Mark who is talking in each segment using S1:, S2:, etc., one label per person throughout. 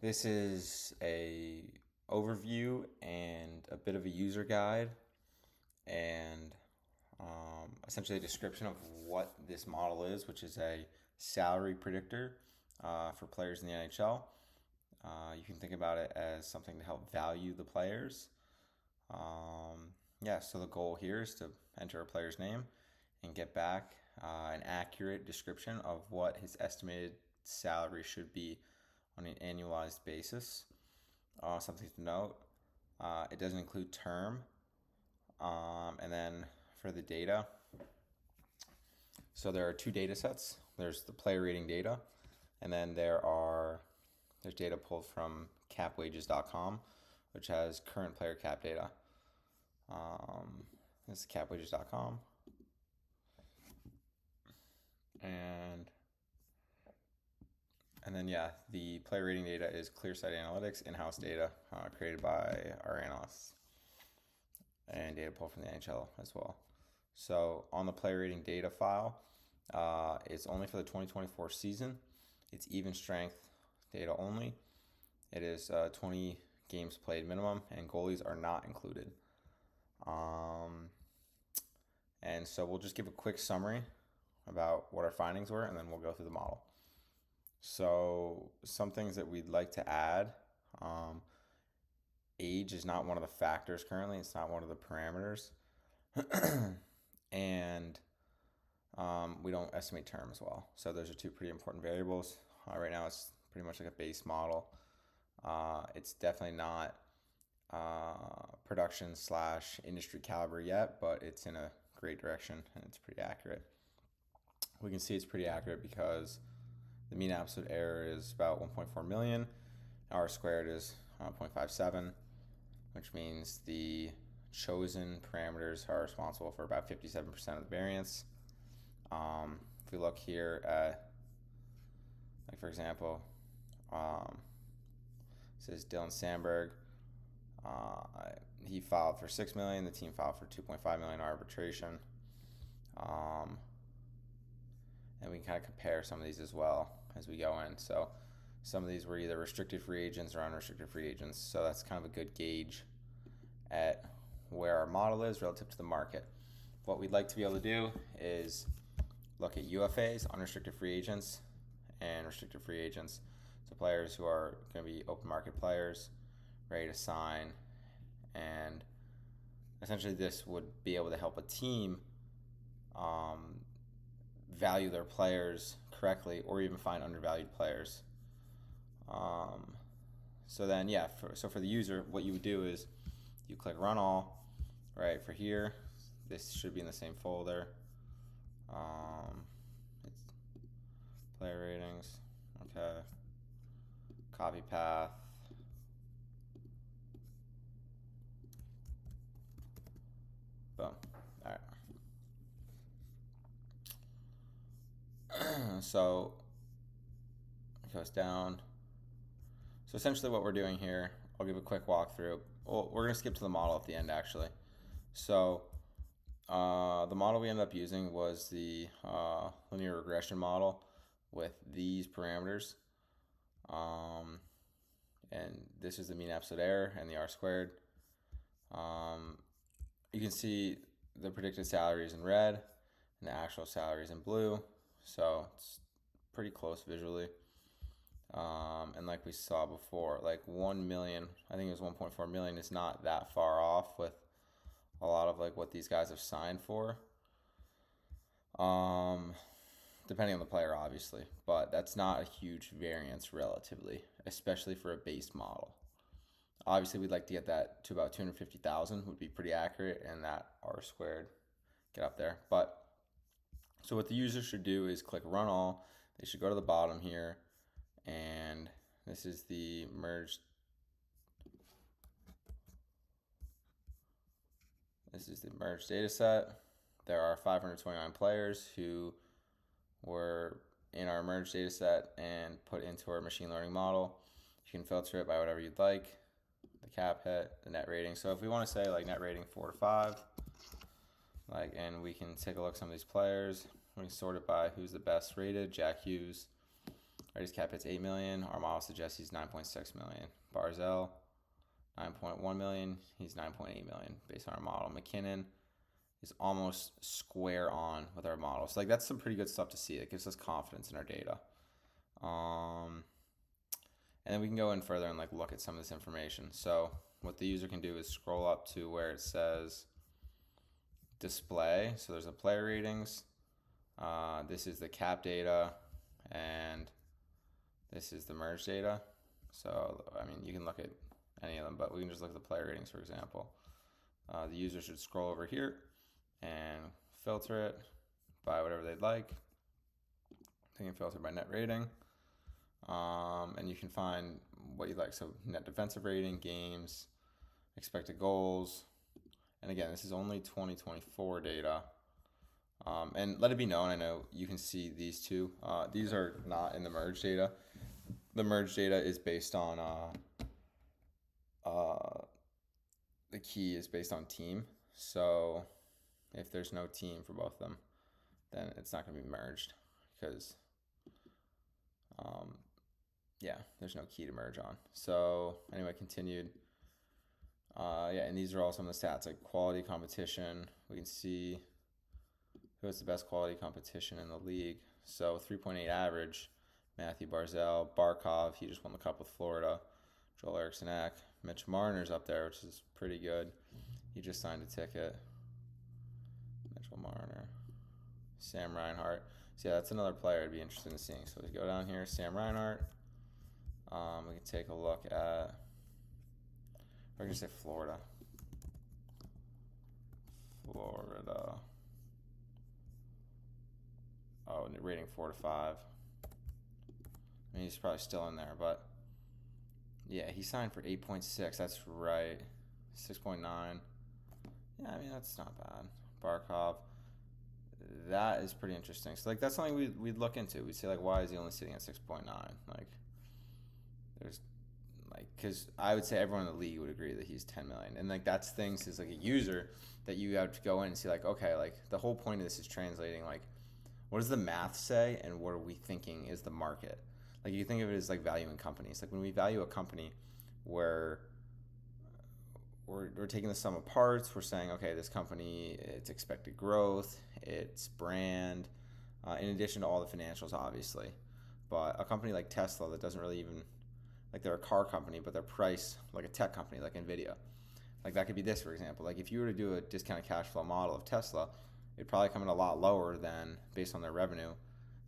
S1: This is a overview and a bit of a user guide and essentially a description of what this model is, which is a salary predictor for players in the NHL. You can think about it as something to help value the players. Yeah, so the goal here is to enter a player's name and get back an accurate description of what his estimated salary should be on an annualized basis. Something to note, it doesn't include term. And then for the data, so there are two data sets. There's the player rating data, and then there's data pulled from capwages.com, which has current player cap data. This is capwages.com. And and then yeah, the player rating data is ClearSight Analytics in-house data created by our analysts and data pulled from the NHL as well. So on the player rating data file, it's only for the 2024 season. It's even strength data only. It is 20 games played minimum, and goalies are not included. And so we'll just give a quick summary about what our findings were, and then we'll go through the model. So some things that we'd like to add. Age is not one of the factors currently. It's not one of the parameters. And we don't estimate term as well. So those are two pretty important variables. Right now it's pretty much like a base model. It's definitely not production / industry caliber yet, but it's in a great direction and it's pretty accurate. We can see it's pretty accurate because the mean absolute error is about 1.4 million. R squared is 0.57, which means the chosen parameters are responsible for about 57% of the variance. If we look here at, like for example, says Dylan Sandberg. He filed for 6 million. The team filed for 2.5 million arbitration. And we can kind of compare some of these as well as we go in. So some of these were either restricted free agents or unrestricted free agents. So that's kind of a good gauge at where our model is relative to the market. What we'd like to be able to do is look at UFAs, unrestricted free agents, and restricted free agents. So players who are going to be open market players, ready to sign, and essentially this would be able to help a team value their players correctly or even find undervalued players. So then, yeah, for the user, what you would do is you click run all, right, for here. This should be in the same folder. It's player ratings, okay. Copy path. Boom. All right. So it goes down. So essentially what we're doing here, I'll give a quick walkthrough. Well, we're going to skip to the model at the end actually. So the model we ended up using was the linear regression model with these parameters. And this is the mean absolute error and the R squared. You can see the predicted salaries in red and the actual salaries in blue. So it's pretty close visually. And like we saw before, like 1 million, I think it was 1.4 million, is not that far off with a lot of like what these guys have signed for. Depending on the player, obviously, but that's not a huge variance relatively, especially for a base model. Obviously, we'd like to get that to about 250,000 would be pretty accurate, and that R squared get up there. But so what the user should do is click run all. They should go to the bottom here, and this is the merged. This is the merged data set. There are 529 players who were in our merged data set and put into our machine learning model. You can filter it by whatever you'd like. The cap hit, the net rating. So if we want to say like net rating 4 to 5, like, and we can take a look at some of these players. We can sort it by who's the best rated. Jack Hughes, Right, his cap hit's 8 million. Our model suggests he's 9.6 million. Barzell, 9.1 million. He's 9.8 million based on our model. McKinnon is almost square on with our model. So like that's some pretty good stuff to see. It gives us confidence in our data. And then we can go in further and like look at some of this information. So what the user can do is scroll up to where it says display. So there's the player ratings. This is the cap data, and this is the merge data. So I mean, you can look at any of them, but we can just look at the player ratings, for example. The user should scroll over here and filter it by whatever they'd like. They can filter by net rating. And you can find what you like. So net defensive rating, games, expected goals. And again, this is only 2024 data. And let it be known, I know you can see these two. These are not in the merge data. The merge data is based on, the key is based on team. So if there's no team for both of them, then it's not going to be merged because, yeah, there's no key to merge on. So anyway, continued. Yeah, and these are all some of the stats, like quality competition. We can see who has the best quality competition in the league. So 3.8 average, Matthew Barzell. Barkov, he just won the cup with Florida. Joel Eriksson-Ek. Mitch Marner's up there, which is pretty good. He just signed a ticket. Mitchell Marner. Sam Reinhart. So yeah, that's another player I'd be interested in seeing. So we go down here, Sam Reinhart. We can take a look at, we're going to say Florida. Florida. Oh, rating 4 to 5. I mean, he's probably still in there, but yeah, he signed for 8.6. That's right. 6.9. Yeah, I mean, that's not bad. Barkov. That is pretty interesting. So, like, that's something we'd look into. We'd say, like, why is he only sitting at 6.9? Like, there's, like, because I would say everyone in the league would agree that he's 10 million. And, like, that's things as, like, a user that you have to go in and see, like, okay, like, the whole point of this is translating, like, what does the math say and what are we thinking is the market? Like, you think of it as, like, valuing companies. Like, when we value a company, we're taking the sum of parts. We're saying, okay, this company, its expected growth, its brand, in addition to all the financials, obviously. But a company like Tesla that doesn't really even, like, they're a car company, but they're priced like a tech company, like NVIDIA. Like, that could be this, for example. Like, if you were to do a discounted cash flow model of Tesla, it'd probably come in a lot lower than, based on their revenue,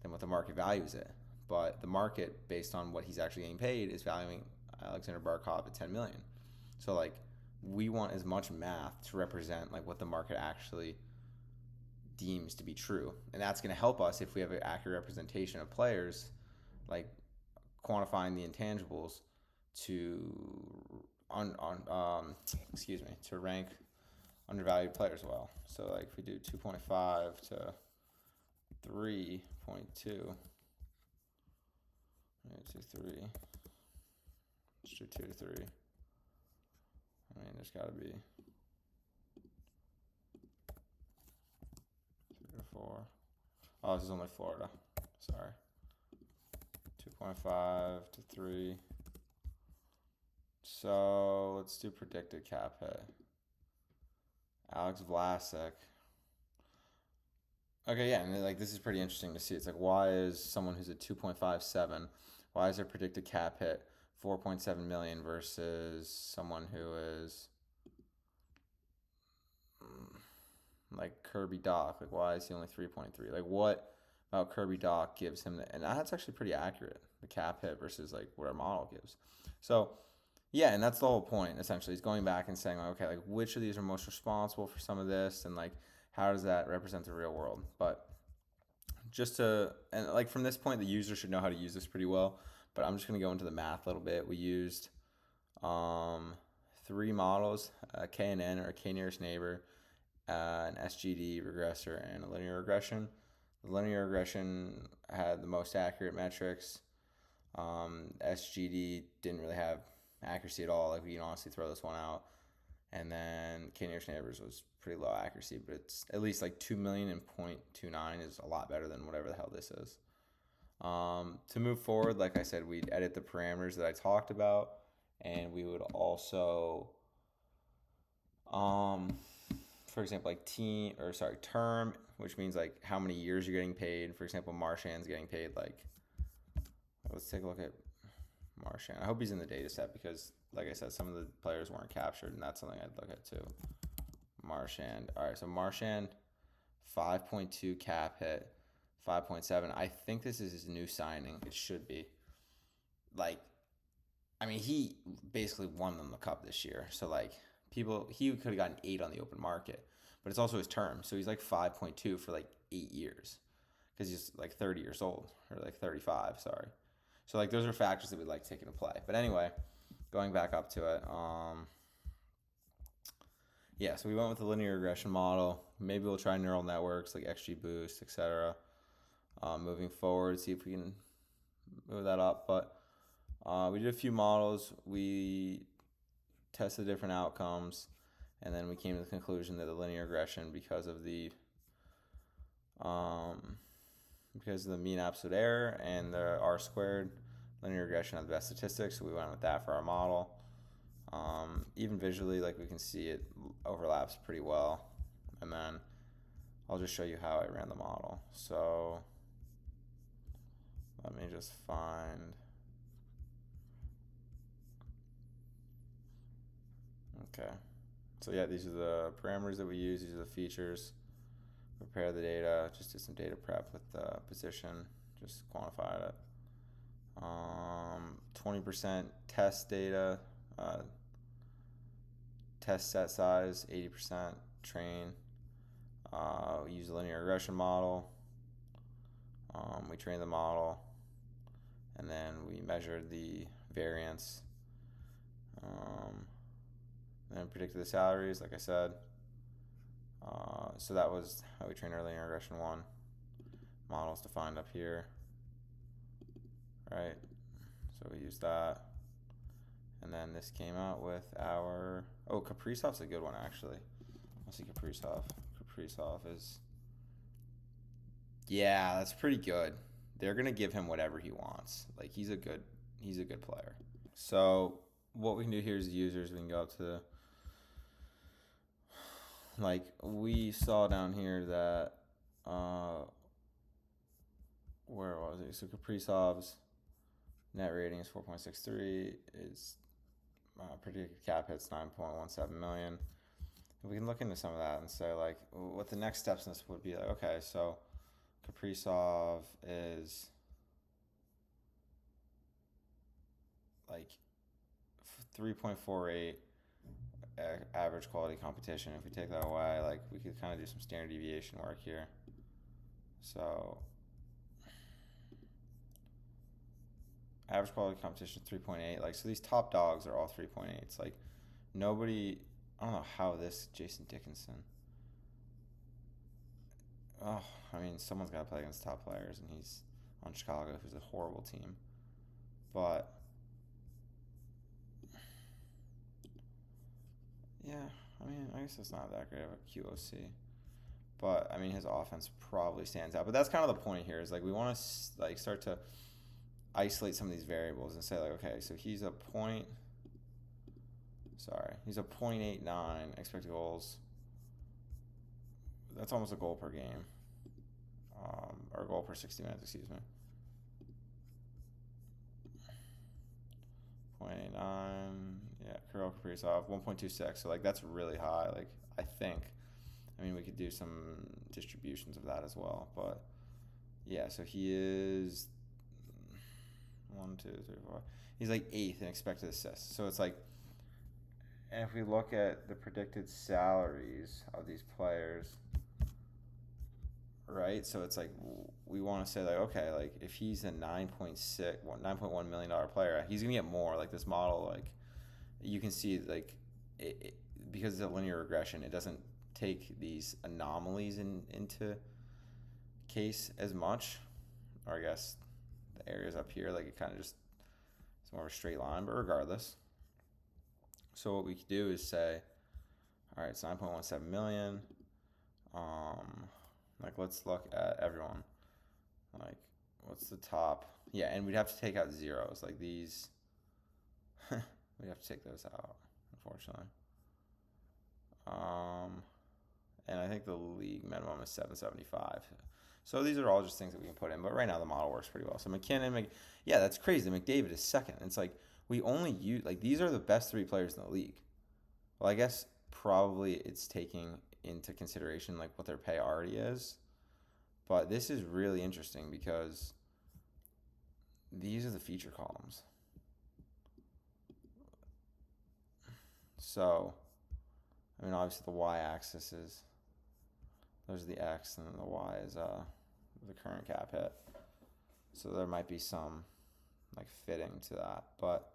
S1: than what the market values it. But the market, based on what he's actually getting paid, is valuing Alexander Barkov at 10 million. So, like, we want as much math to represent, like, what the market actually deems to be true. And that's going to help us if we have an accurate representation of players, like quantifying the intangibles to to rank undervalued players well. So, like, if we do 2.5 to 3.2, 3. Let's do 2 to 3. I mean, there's got to be 3 to 4. Oh, this is only Florida. Sorry. 2.5 to 3. So let's do predicted cap hit. Alex Vlasic. Okay, yeah, and like this is pretty interesting to see. It's like, why is someone who's at 2.57, why is their predicted cap hit 4.7 million versus someone who is like Kirby Doc? Like, why is he only 3.3? Like, what about Kirby Doc gives him and that's actually pretty accurate, the cap hit versus like what our model gives. So yeah, and that's the whole point, essentially, is going back and saying, okay, like, which of these are most responsible for some of this, and, like, how does that represent the real world? But and, like, from this point, the user should know how to use this pretty well, but I'm just going to go into the math a little bit. We used 3 models, a KNN, or a K-nearest neighbor, an SGD regressor, and a linear regression. The linear regression had the most accurate metrics. SGD didn't really have accuracy at all. Like, we can honestly throw this one out. And then K-nearest neighbors was pretty low accuracy, but it's at least like 2 million and 0.29 is a lot better than whatever the hell this is. To move forward, like I said, we'd edit the parameters that I talked about, and we would also, for example, like term, which means like how many years you're getting paid. For example, Marchand's getting paid like, let's take a look at Marchand. I hope he's in the data set because, like I said, some of the players weren't captured, and that's something I'd look at too. Marchand. All right, so Marchand, 5.2 cap hit, 5.7. I think this is his new signing. It should be. Like, I mean, he basically won them the cup this year. So, like, he could have gotten 8 on the open market, but it's also his term. So he's like 5.2 for like 8 years because he's like 30 years old, or like 35, sorry. So, like, those are factors that we'd like to take into play. But anyway, going back up to it, yeah, so we went with the linear regression model. Maybe we'll try neural networks like XGBoost, etc. Moving forward, see if we can move that up. But we did a few models. We tested different outcomes, and then we came to the conclusion that the linear regression, because of the mean absolute error and the R squared, linear regression had the best statistics, so we went with that for our model. Even visually, like, we can see it overlaps pretty well. And then I'll just show you how I ran the model. So let me just find. Okay. So yeah, these are the parameters that we use. These are the features. Prepare the data. Just did some data prep with the position. Just quantified it. 20% test data. Test set size, 80% train. We use a linear regression model. We trained the model, and then we measured the variance, and then predicted the salaries, like I said. So that was how we trained our linear regression 1. Models defined up here, right? So we used that. And then this came out with our... Oh, Kaprizov's a good one, actually. Let's see Kaprizov. Kaprizov is... Yeah, that's pretty good. They're going to give him whatever he wants. Like, he's a good player. So what we can do here is users. We can go up to... Like, we saw down here that... where was it? So Kaprizov's net rating is 4.63. Is... predicted cap hits 9.17 million. We can look into some of that and say, like, what the next steps in this would be. Like, okay, so Kaprizov is like 3.48 average quality competition. If we take that away, like, we could kind of do some standard deviation work here. So average quality competition 3.8. Like, so these top dogs are all 3.8s. Like, nobody... I don't know how this Jason Dickinson... Oh, I mean, someone's got to play against top players, and he's on Chicago, who's a horrible team. But... yeah, I mean, I guess it's not that great of a QOC. But, I mean, his offense probably stands out. But that's kind of the point here, is, like, we want to, like, start to isolate some of these variables and say, like, okay, so he's a point... He's a 0.89 expected goals. That's almost a goal per game. Or a goal per 60 minutes, excuse me. 0.89, yeah, Kirill Kaprizov, 1.26. So, like, that's really high. Like, I think. I mean, we could do some distributions of that as well. But, yeah, so he is 1, 2, 3, 4. He's like 8th in expected assists. So it's like, and if we look at the predicted salaries of these players, right? So it's like, we want to say, like, okay, like, if he's a $9.1 million player, he's going to get more. Like, this model, like, you can see, like, because it's a linear regression, it doesn't take these anomalies into case as much. Or I guess the areas up here, like, it kind of just, it's more of a straight line, but regardless. So what we could do is say, all right, it's 9.17 million. Like, let's look at everyone. Like, what's the top? Yeah, and we'd have to take out zeros like these. We'd have to take those out, unfortunately. And I think the league minimum is 775. So these are all just things that we can put in. But right now the model works pretty well. So McKinnon, yeah, that's crazy. McDavid is second. It's like we only use like these are the best three players in the league. Well, I guess probably it's taking into consideration like what their pay already is. But this is really interesting because these are the feature columns. So, I mean, obviously the y-axis is, there's the x, and then the y is the current cap hit. So there might be some like fitting to that, but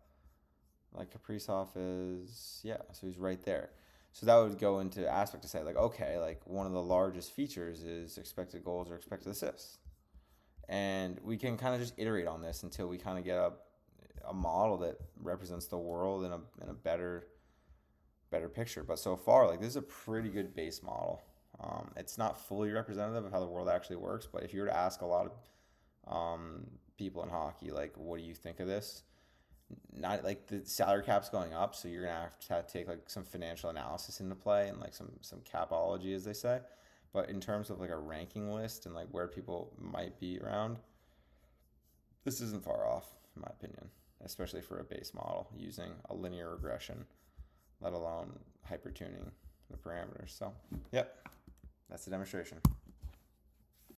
S1: like Kaprizov is, yeah, so he's right there. So that would go into aspect to say like, okay, like one of the largest features is expected goals or expected assists. And we can kind of just iterate on this until we kind of get a model that represents the world in a better picture. But so far, like this is a pretty good base model. It's not fully representative of how the world actually works, but if you were to ask a lot of people in hockey, like, what do you think of this? Not like the salary cap's going up, so you're gonna have to take like some financial analysis into play and like some capology, as they say. But in terms of like a ranking list and like where people might be around, this isn't far off, in my opinion, especially for a base model using a linear regression, let alone hypertuning the parameters. So, yep, that's the demonstration.